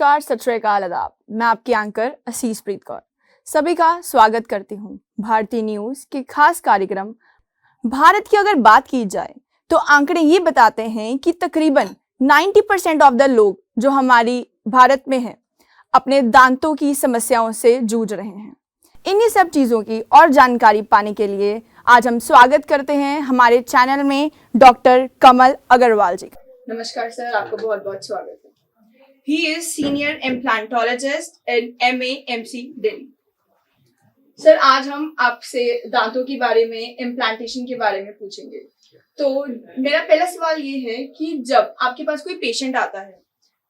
नमस्कार, सत श्री अकाल, आदाब। मैं आपकी एंकर असीसप्रीत कौर सभी का स्वागत करती हूँ भारतीय न्यूज़ के खास कार्यक्रम। भारत की अगर बात की जाए तो आंकड़े ये बताते हैं कि तकरीबन 90% ऑफ द लोग जो हमारी भारत में हैं अपने दांतों की समस्याओं से जूझ रहे हैं। इन्हीं सब चीज़ों की और जानकारी पाने के लिए आज हम स्वागत करते हैं हमारे चैनल में डॉक्टर कमल अग्रवाल जी। नमस्कार सर, आपका बहुत बहुत स्वागत है। He is senior implantologist in MAMC Delhi. Sir, आज हम आपसे दांतों के बारे में, इम्प्लांटेशन के बारे में पूछेंगे। तो मेरा पहला सवाल ये है कि जब आपके पास कोई पेशेंट आता है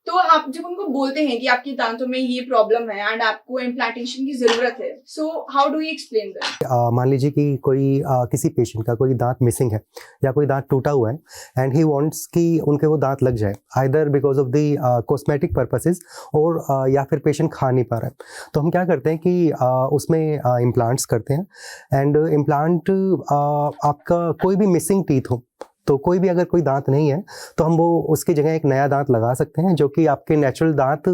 तो आप जब उनको बोलते हैं कि आपके दांतों में ये प्रॉब्लम है एंड आपको इम्प्लांटेशन की जरूरत है, so how do you explain that? मान लीजिए कि कोई किसी पेशेंट का कोई दांत मिसिंग है या कोई दांत टूटा हुआ है एंड ही वांट्स कि उनके वो दांत लग जाए, either because of the cosmetic purposes और या फिर पेशेंट खा नहीं पा रहा है। तो हम क्या करते हैं कि उसमें इम्प्लांट्स करते हैं। एंड इम्प्लांट आपका कोई भी मिसिंग टीथ हो, तो कोई भी अगर कोई दांत नहीं है तो हम वो उसकी जगह एक नया दांत लगा सकते हैं जो कि आपके नेचुरल दांत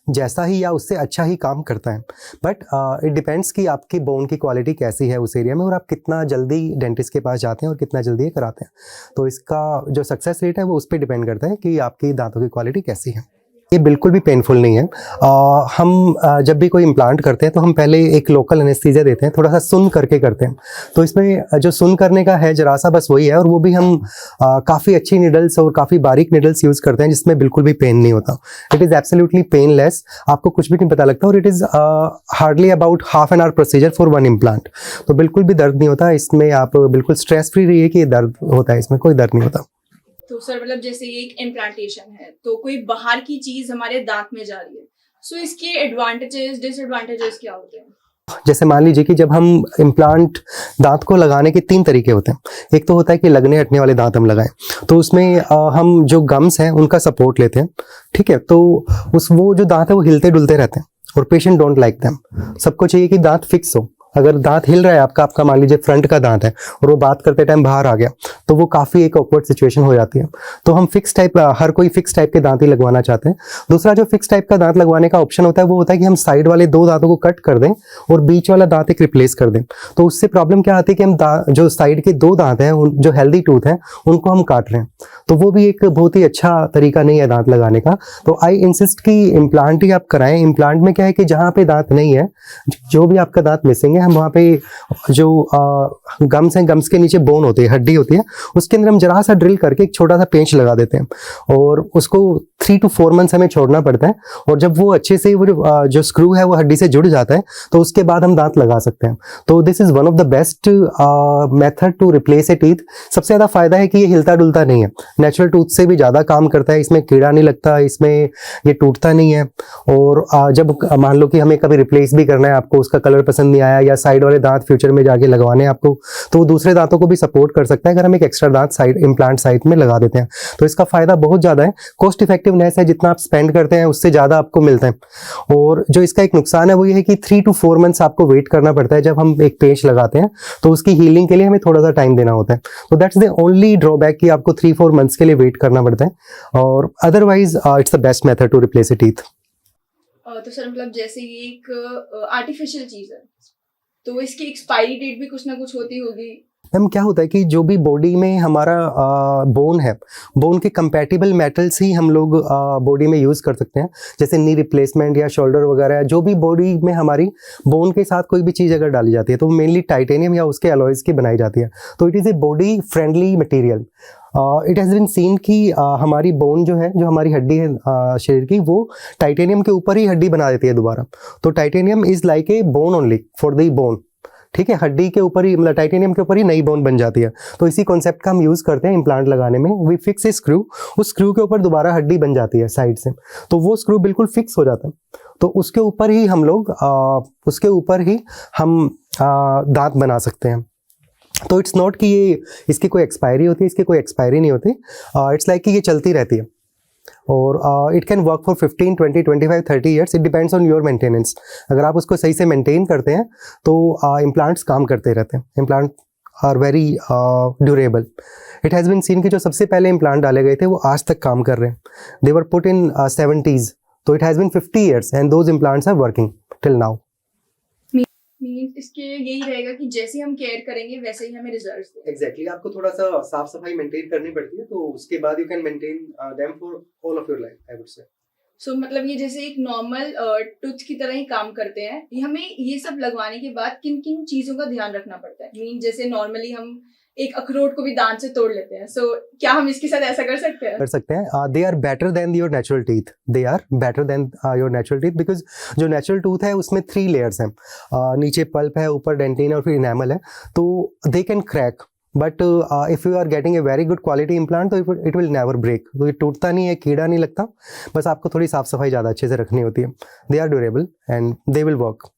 जैसा ही या उससे अच्छा ही काम करता है। बट इट डिपेंड्स कि आपकी बोन की क्वालिटी कैसी है उस एरिया में और आप कितना जल्दी डेंटिस्ट के पास जाते हैं और कितना जल्दी ये कराते हैं। तो इसका जो सक्सेस रेट है वो उस पर डिपेंड करता है कि आपकी दांतों की क्वालिटी कैसी है। ये बिल्कुल भी पेनफुल नहीं है। हम जब भी कोई इम्प्लांट करते हैं तो हम पहले एक लोकल एनेस्थीसिया देते हैं, थोड़ा सा सुन करके करते हैं। तो इसमें जो सुन करने का है जरा सा बस वही है, और वो भी हम काफ़ी अच्छी निडल्स और काफ़ी बारीक निडल्स यूज़ करते हैं जिसमें बिल्कुल भी पेन नहीं होता। इट इज़ एब्सोल्युटली पेनलेस, आपको कुछ भी नहीं पता लगता, और it is hardly about half an hour procedure for one implant. तो बिल्कुल भी दर्द नहीं होता इसमें, आप बिल्कुल स्ट्रेस फ्री रहिए कि ये दर्द होता है, इसमें कोई दर्द नहीं होता। तो सर, मतलब जैसे ये एक इम्प्लांटेशन है तो कोई बाहर की चीज हमारे दांत में जा रही है, सो इसके एडवांटेजेस डिसएडवांटेजेस क्या होते हैं? जैसे मान लीजिए कि जब हम इम्प्लांट दांत को लगाने के 3 तरीके होते हैं। एक तो होता है कि लगने हटने वाले दांत हम लगाएं, तो उसमें हम जो गम्स हैं उनका सपोर्ट लेते हैं, ठीक है। तो वो जो दांत है वो हिलते डुलते रहते हैं और पेशेंट डोंट लाइक देम। सबको चाहिए कि दांत फिक्स हो। अगर दांत हिल रहा है आपका मान लीजिए फ्रंट का दांत है और वो बात करते टाइम बाहर आ गया तो वो काफ़ी एक ऑकवर्ड सिचुएशन हो जाती है। तो हम फिक्स टाइप, हर कोई फिक्स टाइप के दांत ही लगवाना चाहते हैं। दूसरा जो फिक्स टाइप का दांत लगवाने का ऑप्शन होता है वो होता है कि हम साइड वाले 2 दांतों को कट कर दें और बीच वाला दांत एक रिप्लेस कर दें। तो उससे प्रॉब्लम क्या आती है कि हम जो साइड के 2 दांत हैं, जो हेल्दी टूथ हैं, उनको हम काट रहे हैं। तो वो भी एक बहुत ही अच्छा तरीका नहीं है दांत लगाने का। तो आई इंसिस्ट कि इम्प्लांट ही आप कराएं। इम्प्लांट में क्या है कि जहाँ पे दांत नहीं है, जो भी आपका दांत मिसिंग है, हम वहाँ पे जो गम्स हैं, गम्स के नीचे बोन होती है, हड्डी होती है, उसके अंदर हम जरा सा ड्रिल करके एक छोटा सा पेंच लगा देते हैं और उसको 3 to 4 मंथ्स हमें छोड़ना पड़ता है। और जब वो अच्छे से वो जो स्क्रू है वो हड्डी से जुड़ जाता है तो उसके बाद हम दांत लगा सकते हैं। तो this is one of the best method to replace a teeth. सबसे ज़्यादा फायदा है कि ये हिलता डुलता नहीं है, नेचुरल टूथ से भी ज़्यादा काम करता है, इसमें कीड़ा नहीं लगता, इसमें ये टूटता नहीं है। और जब मान लो कि हमें कभी रिप्लेस भी करना है, आपको उसका कलर पसंद नहीं आया या साइड वाले दांत फ्यूचर में जाके लगवाने हैं आपको, तो वो दूसरे दांतों को भी सपोर्ट कर सकता है अगर हम एक एक्स्ट्रा दांत साइड इम्प्लांट साइड में लगा देते हैं। तो इसका फायदा बहुत ज़्यादा है, कॉस्ट इफेक्टिवनेस है, जितना आप स्पेंड करते हैं उससे ज़्यादा आपको मिलता है। और जो इसका एक नुकसान है वो ये है कि 3 to 4 मंथ्स आपको वेट करना पड़ता है। जब हम एक पेंच लगाते हैं तो उसकी हीलिंग के लिए हमें थोड़ा सा टाइम देना होता है। तो दैट्स द ओनली ड्रॉबैक कि आपको 3-4 मंथ्स के लिए वेट करना पड़ता है, और otherwise it's the best method to replace a teeth. तो सर, मतलब जैसे ये एक आर्टिफिशियल चीज है तो इसकी एक्सपायरी डेट भी कुछ ना कुछ होती होगी। मैम क्या होता है कि जो भी बॉडी में हमारा बोन है, बोन के कंपैटिबल मेटल्स ही हम लोग बॉडी में यूज़ कर सकते हैं। जैसे नी रिप्लेसमेंट या शोल्डर वगैरह, जो भी बॉडी में हमारी बोन के साथ कोई भी चीज़ अगर डाली जाती है तो मेनली टाइटेनियम या उसके अलॉयज़ की बनाई जाती है। तो it is a body friendly material. It has been seen कि हमारी बोन जो है, जो हमारी हड्डी है शरीर की, वो टाइटेनियम के ऊपर ही हड्डी बना देती है दोबारा। तो titanium is like a bone only for the bone, ठीक है। हड्डी के ऊपर ही, मतलब टाइटेनियम के ऊपर ही नई बोन बन जाती है। तो इसी कॉन्सेप्ट का हम यूज़ करते हैं इम्प्लांट लगाने में। वी फिक्स ए स्क्रू, उस स्क्रू के ऊपर दोबारा हड्डी बन जाती है साइड से, तो वो स्क्रू बिल्कुल फिक्स हो जाता है। तो उसके ऊपर ही हम लोग दांत बना सकते हैं। तो इट्स नॉट कि ये इसकी कोई एक्सपायरी होती है, इसकी कोई एक्सपायरी नहीं होती। इट्स लाइक कि ये चलती रहती है और it can work for 15, 20, 25, 30 years. It depends on your maintenance. अगर आप उसको सही से मेंटेन करते हैं तो इम्प्लांट्स काम करते रहते हैं। Implant are very durable. It has been seen कि जो सबसे पहले इम्प्लांट डाले गए थे वो आज तक काम कर रहे हैं। दे वर पुट इन 70s तो it has been 50 years and those implants are working till now. Means इसके यही रहेगा कि जैसे हम केयर करेंगे वैसे ही हमें रिजल्ट्स देंगे। एग्जैक्टली, आपको थोड़ा सा साफ सफाई मेंटेन करनी पड़ती है, तो उसके बाद you can maintain them for all of your life, I would say. So मतलब ये जैसे एक नॉर्मल टूथ की तरह ही काम करते हैं। ये हमें ये सब लगवाने के बाद किन किन चीजों का ध्यान रखना पड़ता है? मीन जैसे नॉर्मली हम एक अखरोट को भी दांत से तोड़ लेते हैं, सो क्या हम इसके साथ ऐसा कर सकते हैं? कर सकते हैं। They are better than your natural teeth, they are better than your natural teeth, because जो नेचुरल टूथ है उसमें 3 लेयर्स हैं। नीचे पल्प है, ऊपर डेंटिन और फिर इनेमल है, तो they can crack, but if you are getting a very good quality implant तो इट विल नेवर ब्रेक। तो ये टूटता नहीं है, कीड़ा नहीं लगता, बस आपको थोड़ी साफ सफाई ज़्यादा अच्छे से रखनी होती है। They are durable and they will work.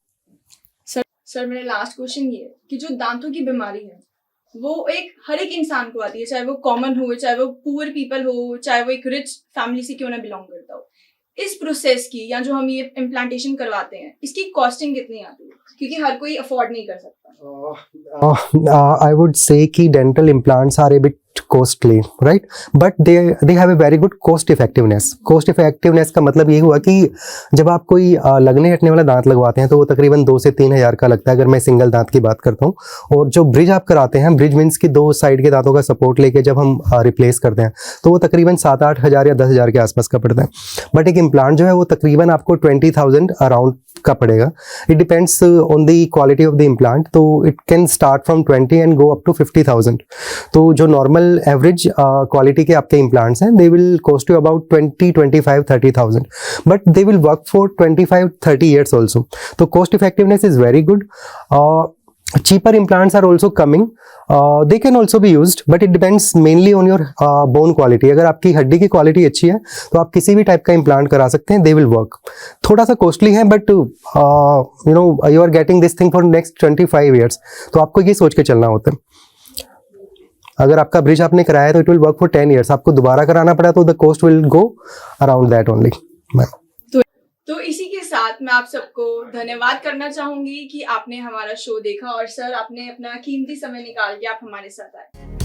Sir मेरा लास्ट क्वेश्चन ये है कि जो दांतों की बीमारी है वो हर एक इंसान को आती है, चाहे वो कॉमन हो, चाहे वो पुअर पीपल हो, चाहे वो एक रिच फैमिली से क्यों ना बिलोंग करता हो। इस प्रोसेस की या जो हम ये इम्प्लांटेशन करवाते हैं इसकी कॉस्टिंग कितनी आती है? क्योंकि हर कोई अफोर्ड नहीं कर सकता। I would say कि dental implants are a bit costly, right? But they have a very good cost effectiveness. Cost effectiveness का मतलब ये हुआ कि जब आप कोई लगने हटने वाला दांत लगवाते हैं तो वो तकरीबन 2 से 3 हज़ार का लगता है, अगर मैं सिंगल दांत की बात करता हूँ। और जो ब्रिज आप कराते हैं, ब्रिज मीन्स कि 2 साइड के दांतों का सपोर्ट लेके जब हम रिप्लेस करते हैं तो वो तकरीबन 7-8 हज़ार या 10 हज़ार के आसपास का पड़ता है। बट एक इम्प्लांट जो है वो तकरीबन आपको 20,000 अराउंड का पड़ेगा। It depends on the quality of the implant, तो it can start from 20 and go up to 50,000। तो जो नॉर्मल एवरेज क्वालिटी के आपके इम्प्लांट्स हैं, they will cost you about 20, 25, 30,000, but they will work for 25-30 years also. तो cost effectiveness is very good. cheaper implants are also coming. They can also be used, but it depends mainly on your bone quality. अगर आपकी हड्डी की quality अच्छी है तो आप किसी भी टाइप का इम्प्लांट करा सकते हैं, they will work. थोड़ा सा कॉस्टली है, but you know you are getting this thing for next 25 years. तो आपको ये सोच के चलना होता है। अगर आपका ब्रिज आपने कराया है तो it will work for 10 years। आपको दोबारा कराना पड़ा तो the cost will go around that only. तो इसी के साथ मैं आप सबको धन्यवाद करना चाहूंगी कि आपने हमारा शो देखा और सर आपने अपना कीमती समय निकाल के आप हमारे साथ आए।